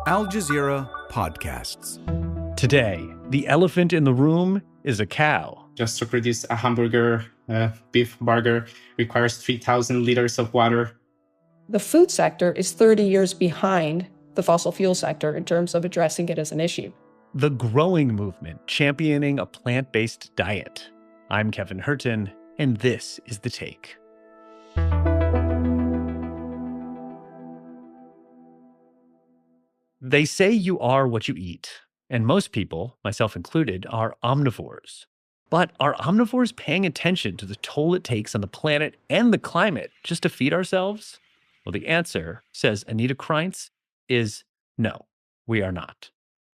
Al Jazeera Podcasts. Today, the elephant in the room is a cow. Just to produce a hamburger, beef burger, requires 3,000 liters of water. The food sector is 30 years behind the fossil fuel sector in terms of addressing it as an issue. The growing movement championing a plant-based diet. I'm Kevin Hurton, and this is The Take. They say you are what you eat, and most people, myself included, are omnivores. But are omnivores paying attention to the toll it takes on the planet and the climate just to feed ourselves? Well, the answer, says Anita Kreintz, is no, we are not.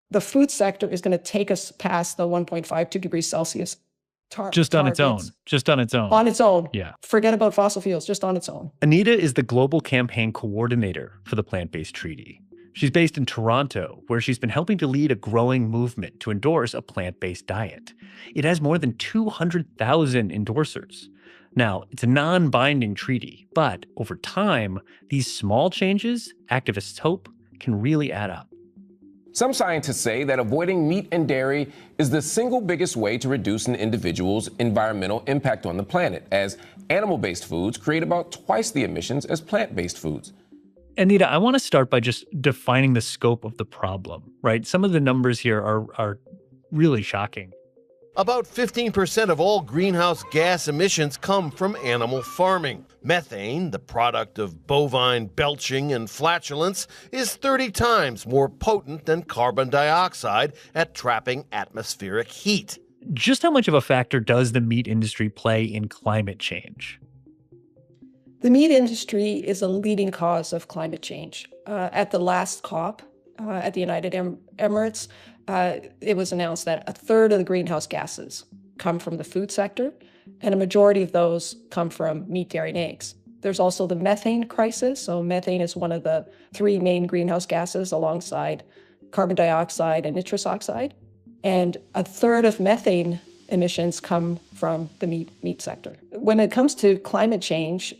The food sector is going to take us past the 1.52 degrees Celsius target. Just on its own. On its own. Yeah. Forget about fossil fuels, just on its own. Anita is the global campaign coordinator for the Plant-Based Treaty. She's based in Toronto, where she's been helping to lead a growing movement to endorse a plant-based diet. It has more than 200,000 endorsers. Now, it's a non-binding treaty, but over time, these small changes, activists hope, can really add up. Some scientists say that avoiding meat and dairy is the single biggest way to reduce an individual's environmental impact on the planet, as animal-based foods create about twice the emissions as plant-based foods. Anita, I want to start by just defining the scope of the problem, right? Some of the numbers here are really shocking. About 15% of all greenhouse gas emissions come from animal farming. Methane, the product of bovine belching and flatulence, is 30 times more potent than carbon dioxide at trapping atmospheric heat. Just how much of a factor does the meat industry play in climate change? The meat industry is a leading cause of climate change. At the last COP at the United Emirates, it was announced that a third of the greenhouse gases come from the food sector, and a majority of those come from meat, dairy, and eggs. There's also the methane crisis. So methane is one of the three main greenhouse gases alongside carbon dioxide and nitrous oxide. And a third of methane emissions come from the meat sector. When it comes to climate change,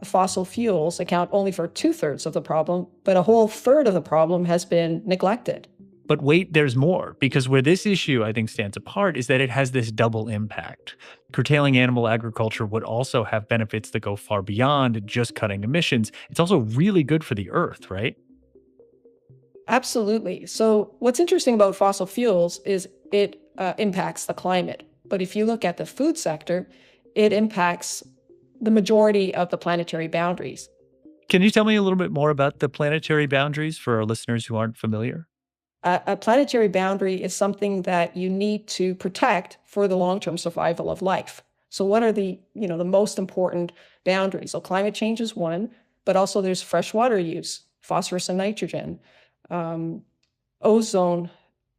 fossil fuels account only for 2/3 of the problem, but a whole third of the problem has been neglected. But wait, there's more, because where this issue, I think, stands apart is that it has this double impact. Curtailing animal agriculture would also have benefits that go far beyond just cutting emissions. It's also really good for the earth, right? Absolutely. So what's interesting about fossil fuels is it impacts the climate. But if you look at the food sector, it impacts the majority of the planetary boundaries. Can you tell me a little bit more about the planetary boundaries for our listeners who aren't familiar? A planetary boundary is something that you need to protect for the long-term survival of life. So what are the most important boundaries? So climate change is one, but also there's freshwater use, phosphorus and nitrogen, ozone,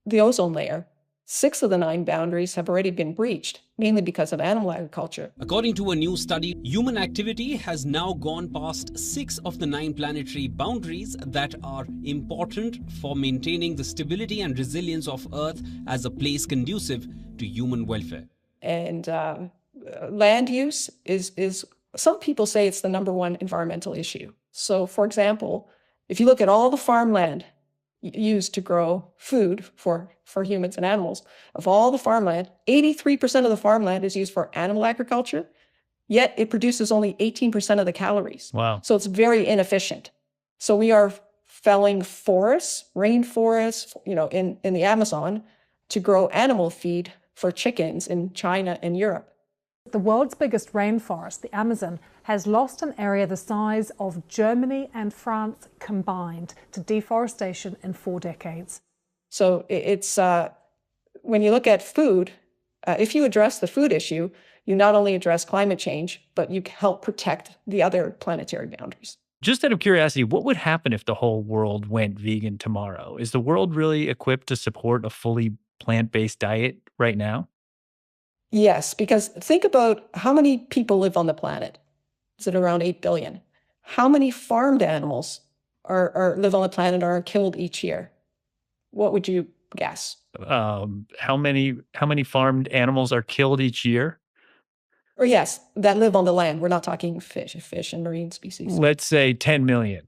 the ozone layer. 6 of the 9 boundaries have already been breached, mainly because of animal agriculture. According to a new study, human activity has now gone past 6 of the 9 planetary boundaries that are important for maintaining the stability and resilience of Earth as a place conducive to human welfare. And land use is, some people say it's the number one environmental issue. So, for example, if you look at all the farmland used to grow food for humans and animals. Of all the farmland, 83% of the farmland is used for animal agriculture, yet it produces only 18% of the calories. Wow. So it's very inefficient. So we are felling forests, rainforests, in the Amazon to grow animal feed for chickens in China and Europe. The world's biggest rainforest, the Amazon, has lost an area the size of Germany and France combined to deforestation in 4 decades. So it's when you look at food, if you address the food issue, you not only address climate change, but you help protect the other planetary boundaries. Just out of curiosity, what would happen if the whole world went vegan tomorrow? Is the world really equipped to support a fully plant-based diet right now? Yes, because think about how many people live on the planet. Is it around 8 billion? How many farmed animals live on the planet or are killed each year? What would you guess? How many farmed animals are killed each year? Or yes, that live on the land. We're not talking fish and marine species. Let's say 10 million.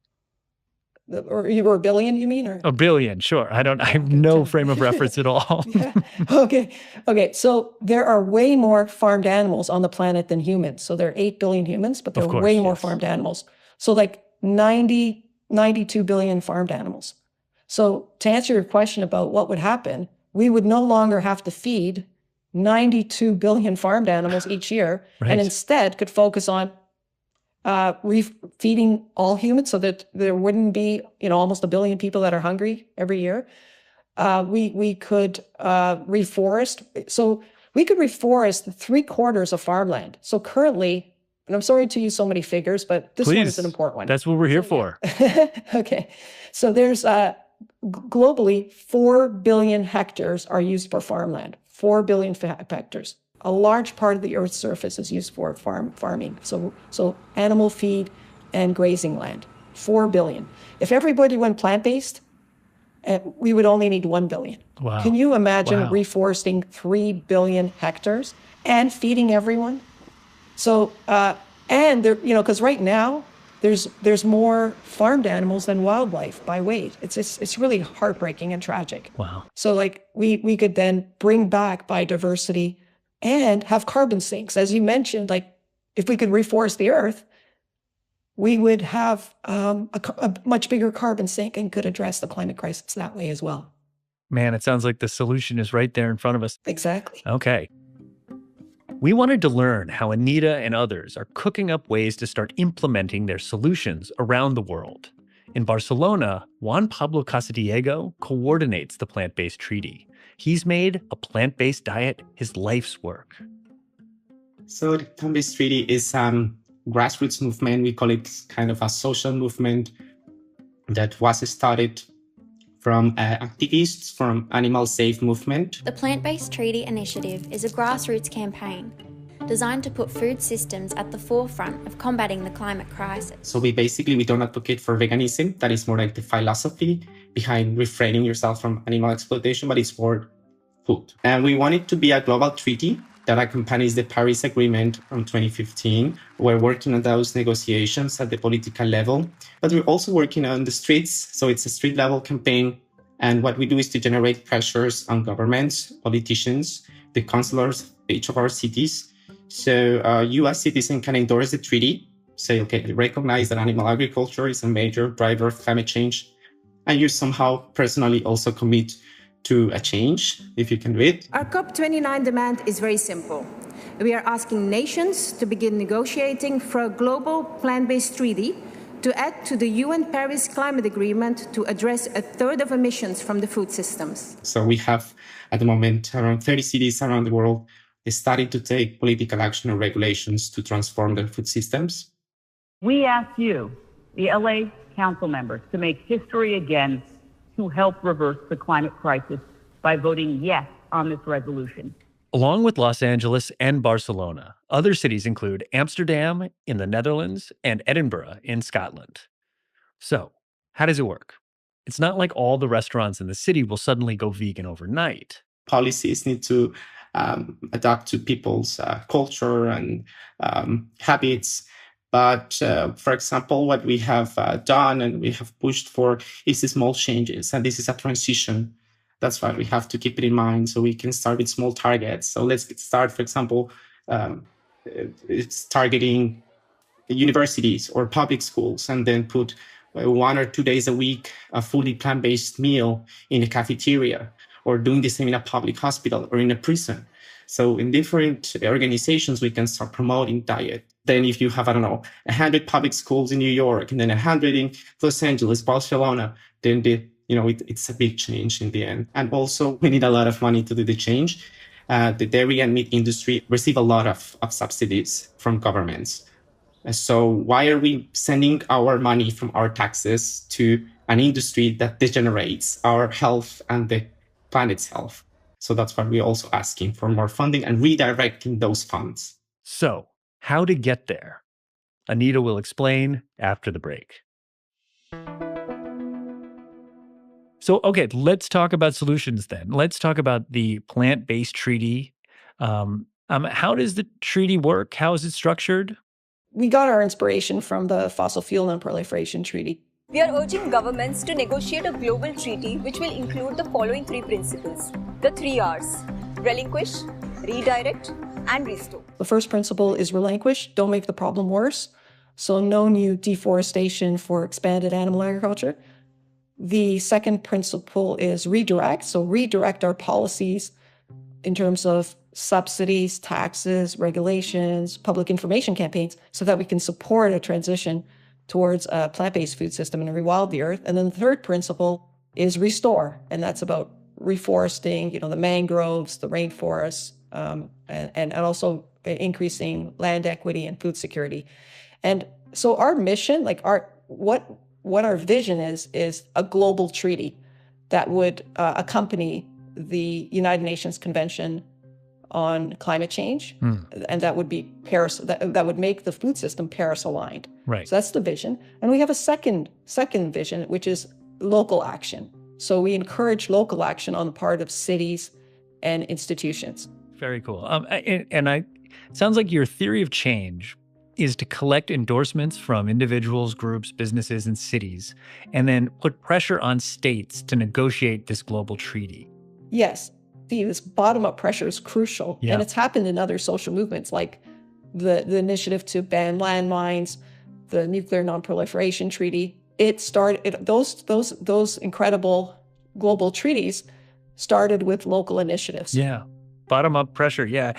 Or you were a billion, you mean? Or? A billion, sure. I have no frame of reference at all. Yeah. Okay. So there are way more farmed animals on the planet than humans. So there are 8 billion humans, but there are way more farmed animals. So like 92 billion farmed animals. So to answer your question about what would happen, we would no longer have to feed 92 billion farmed animals each year, and instead could focus on feeding all humans, so that there wouldn't be, almost a billion people that are hungry every year. We could reforest. So we could reforest 3/4 of farmland. So currently, and I'm sorry to use so many figures, but this one is an important one. That's what we're here for. Okay. So there's globally 4 billion hectares are used for farmland. 4 billion hectares. A large part of the Earth's surface is used for farming. So animal feed and grazing land. 4 billion. If everybody went plant-based, we would only need 1 billion. Wow. Can you imagine reforesting 3 billion hectares and feeding everyone? So, and there, because right now there's more farmed animals than wildlife by weight. It's really heartbreaking and tragic. Wow. So like we could then bring back biodiversity and have carbon sinks. As you mentioned, like if we could reforest the Earth, we would have a much bigger carbon sink and could address the climate crisis that way as well. Man, it sounds like the solution is right there in front of us. Exactly. Okay. We wanted to learn how Anita and others are cooking up ways to start implementing their solutions around the world. In Barcelona, Juan Pablo Casadiego coordinates the plant-based treaty. He's made a plant-based diet his life's work. So the plant-based treaty is grassroots movement. We call it kind of a social movement that was started from activists from Animal Safe movement. The Plant-Based Treaty Initiative is a grassroots campaign designed to put food systems at the forefront of combating the climate crisis. So we don't advocate for veganism. That is more like the philosophy behind refraining yourself from animal exploitation, but it's for food. And we want it to be a global treaty that accompanies the Paris Agreement from 2015. We're working on those negotiations at the political level, but we're also working on the streets. So it's a street level campaign. And what we do is to generate pressures on governments, politicians, the councillors, each of our cities. So you as citizens can endorse the treaty, say, okay, recognize that animal agriculture is a major driver of climate change. And you somehow personally also commit to a change, if you can do it. Our COP29 demand is very simple. We are asking nations to begin negotiating for a global plant-based treaty to add to the UN Paris Climate Agreement to address 1/3 of emissions from the food systems. So we have, at the moment, around 30 cities around the world starting to take political action and regulations to transform their food systems. We ask you, the LA Council members, to make history again to help reverse the climate crisis by voting yes on this resolution. Along with Los Angeles and Barcelona, other cities include Amsterdam in the Netherlands and Edinburgh in Scotland. So, how does it work? It's not like all the restaurants in the city will suddenly go vegan overnight. Policies need to adapt to people's culture and habits. But for example, what we have done and we have pushed for is small changes. And this is a transition. That's why we have to keep it in mind. So we can start with small targets. So let's start, for example, it's targeting universities or public schools, and then put 1 or 2 days a week a fully plant-based meal in a cafeteria, or doing the same in a public hospital or in a prison. So in different organizations, we can start promoting diet. Then if you have, 100 public schools in New York and then 100 in Los Angeles, Barcelona, then it's a big change in the end. And also we need a lot of money to do the change. The dairy and meat industry receive a lot of subsidies from governments. So why are we sending our money from our taxes to an industry that degenerates our health and the planet's health? So that's why we're also asking for more funding and redirecting those funds. So, how to get there? Anita will explain after the break. So, okay, let's talk about solutions then. Let's talk about the plant-based treaty. How does the treaty work? How is it structured? We got our inspiration from the Fossil Fuel Non-Proliferation Treaty. We are urging governments to negotiate a global treaty which will include the following 3 principles. The 3 R's: relinquish, redirect, and restore. The first principle is relinquish, don't make the problem worse. So no new deforestation for expanded animal agriculture. The second principle is redirect. So redirect our policies in terms of subsidies, taxes, regulations, public information campaigns, so that we can support a transition towards a plant-based food system and rewild the earth. And then the third principle is restore. And that's about reforesting, the mangroves, the rainforests, and also increasing land equity and food security. And so our mission, what our vision is a global treaty that would accompany the United Nations Convention on Climate Change, and that would be Paris. That would make the food system Paris aligned. Right. So that's the vision, and we have a second vision, which is local action. So we encourage local action on the part of cities and institutions. Very cool. It sounds like your theory of change is to collect endorsements from individuals, groups, businesses, and cities, and then put pressure on states to negotiate this global treaty. Yes. This bottom-up pressure is crucial. Yeah. And it's happened in other social movements, like the initiative to ban landmines, the Nuclear Non-Proliferation Treaty. Those incredible global treaties started with local initiatives. Yeah. Bottom-up pressure. Yeah.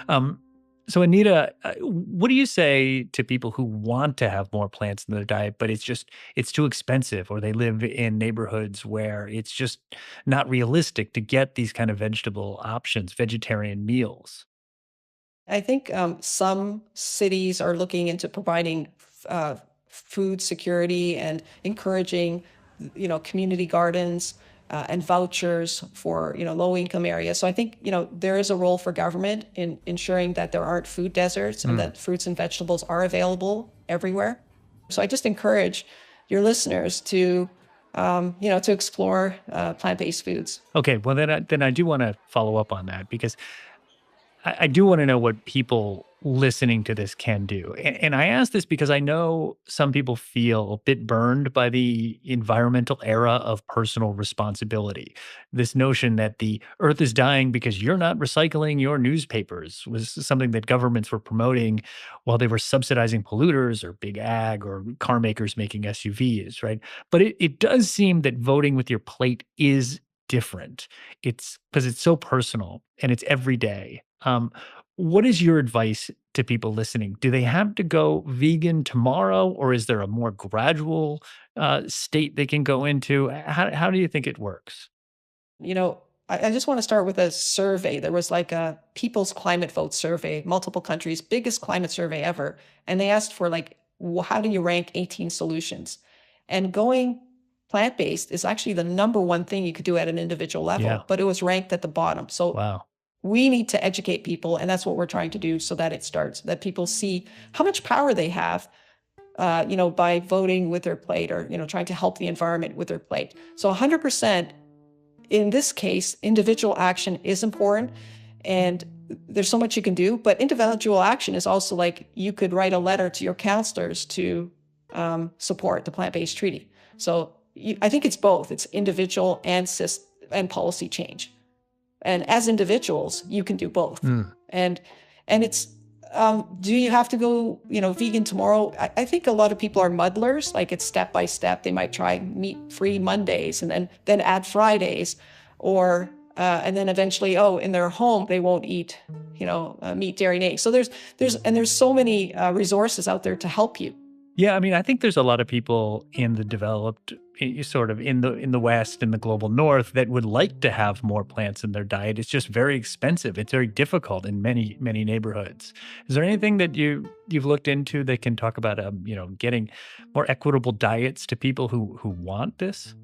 So Anita, what do you say to people who want to have more plants in their diet, but it's too expensive, or they live in neighborhoods where it's just not realistic to get these kind of vegetable options, vegetarian meals? I think some cities are looking into providing food security and encouraging, community gardens and vouchers for, low-income areas. So I think, there is a role for government in ensuring that there aren't food deserts and that fruits and vegetables are available everywhere. So I just encourage your listeners to, to explore plant-based foods. Okay, well, then I do want to follow up on that, because I do want to know what people listening to this can do. And I ask this because I know some people feel a bit burned by the environmental era of personal responsibility. This notion that the earth is dying because you're not recycling your newspapers was something that governments were promoting while they were subsidizing polluters or big ag or car makers making SUVs, right? But it does seem that voting with your plate is different. It's because it's so personal and it's every day. What is your advice to people listening? Do they have to go vegan tomorrow, or is there a more gradual state they can go into? How do you think it works? I just want to start with a survey. There was like a People's Climate Vote survey, multiple countries, biggest climate survey ever. And they asked for how do you rank 18 solutions? And going plant-based is actually the number one thing you could do at an individual level, but it was ranked at the bottom. So wow. We need to educate people, and that's what we're trying to do, so that it starts, that people see how much power they have, by voting with their plate, or, trying to help the environment with their plate. So 100%, in this case, individual action is important, and there's so much you can do, but individual action is also you could write a letter to your counselors to support the plant-based treaty. So I think it's both. It's individual and policy change. And as individuals, you can do both. And it's, do you have to go, vegan tomorrow? I think a lot of people are muddlers. It's step by step. They might try meat-free Mondays and then add Fridays, or and then eventually, in their home they won't eat, meat, dairy, and eggs. So there's so many resources out there to help you. Yeah, I mean, I think there's a lot of people in the developed, sort of in the West, in the global North, that would like to have more plants in their diet. It's just very expensive. It's very difficult in many, many neighborhoods. Is there anything that you've looked into that can talk about, getting more equitable diets to people who want this?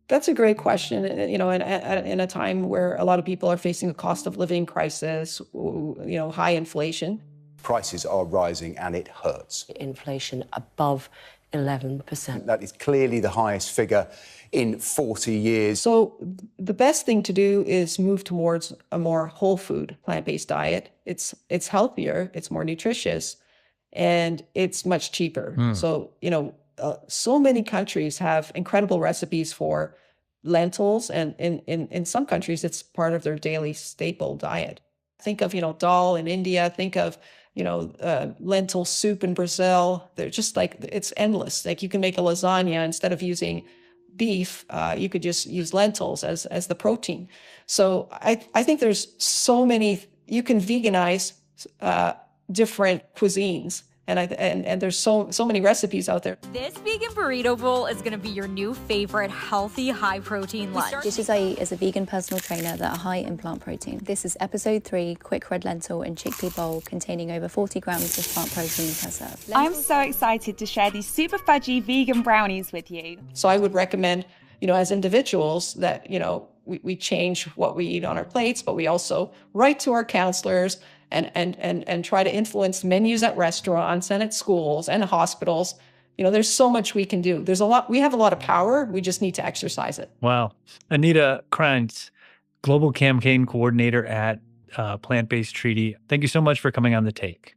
That's a great question. In a time where a lot of people are facing a cost of living crisis, high inflation. Prices are rising and it hurts. Inflation above 11%. That is clearly the highest figure in 40 years. So the best thing to do is move towards a more whole food, plant-based diet. It's healthier, it's more nutritious, and it's much cheaper. So, so many countries have incredible recipes for lentils, and in some countries, it's part of their daily staple diet. Think of, dal in India. Think of, lentil soup in Brazil. They're just like, it's endless. Like you can make a lasagna instead of using beef, you could just use lentils as the protein. So I think there's so many, you can veganize different cuisines. And there's so many recipes out there. This vegan burrito bowl is going to be your new favorite healthy, high-protein lunch. Dishes I eat as a vegan personal trainer that are high in plant protein. This is episode 3, quick red lentil and chickpea bowl containing over 40 grams of plant protein per serve. I'm so excited to share these super fudgy vegan brownies with you. So I would recommend, as individuals that, we change what we eat on our plates, but we also write to our counselors and try to influence menus at restaurants and at schools and hospitals. There's so much we can do. We have a lot of power. We just need to exercise it. Wow. Anita Krantz, Global Campaign Coordinator at Plant-Based Treaty. Thank you so much for coming on The Take.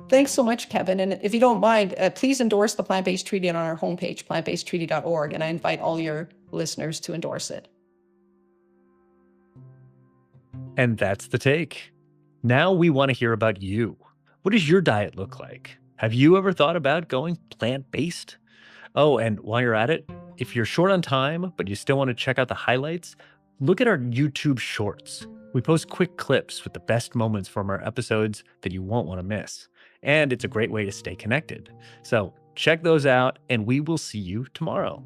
Thanks so much, Kevin. And if you don't mind, please endorse the Plant-Based Treaty on our homepage, plantbasedtreaty.org, and I invite all your listeners to endorse it. And that's The Take. Now we want to hear about you. What does your diet look like? Have you ever thought about going plant-based? Oh, and while you're at it, if you're short on time, but you still want to check out the highlights, look at our YouTube shorts. We post quick clips with the best moments from our episodes that you won't want to miss. And it's a great way to stay connected. So check those out, and we will see you tomorrow.